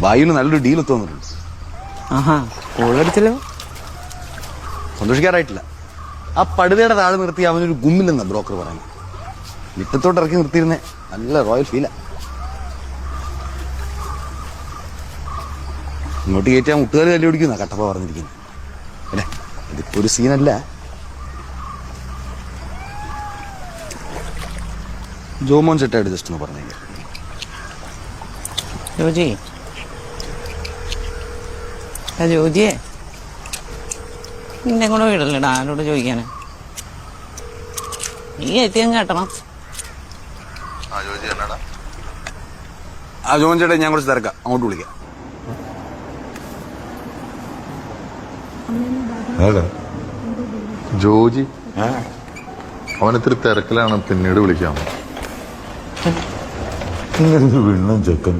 വായുവിന് നല്ലൊരു ഡീൽ ഒത്തുവന്നിട്ടുണ്ട്. ആഹാ, കോളടിച്ചല്ലോ. സന്തോഷിക്കാറായിട്ടില്ല. ആ പടുതയുടെ താഴെ നിർത്തി അവനൊരു ഗുമ്മില്ലെന്ന ബ്രോക്കർ പറയുന്നത്. മുറ്റത്തോട്ട് ഇറക്കി നിർത്തിയിരുന്നേ നല്ല റോയൽ ഫീലാ. ഇങ്ങോട്ട് കയറ്റാൻ മുട്ടുകാർ തല്ലി പിടിക്കുന്ന കട്ടപ്പ പറഞ്ഞിരിക്കുന്നത്. അല്ലേ, ഇതിപ്പോ ഒരു സീനല്ല. ജോമോൻ സെറ്റായിട്ട് ജസ്റ്റ് ഒന്ന് പറഞ്ഞേക്കാം. ജോജി, ജോജിയെ നിന്നെ കൂടെ വീടല്ലേടാ ആരോട് ചോദിക്കാന്? നീ എത്തിയും കേട്ടണം. ആ ജോമോൻ ചേട്ടാ, ഞാൻ കുറച്ച് തിരക്കാം, അങ്ങോട്ട് വിളിക്കാം. ജോജി അവനിത്തിരി തിരക്കിലാണ്, പിന്നീട് വിളിക്കാം. വെള്ളം ചെക്കൻ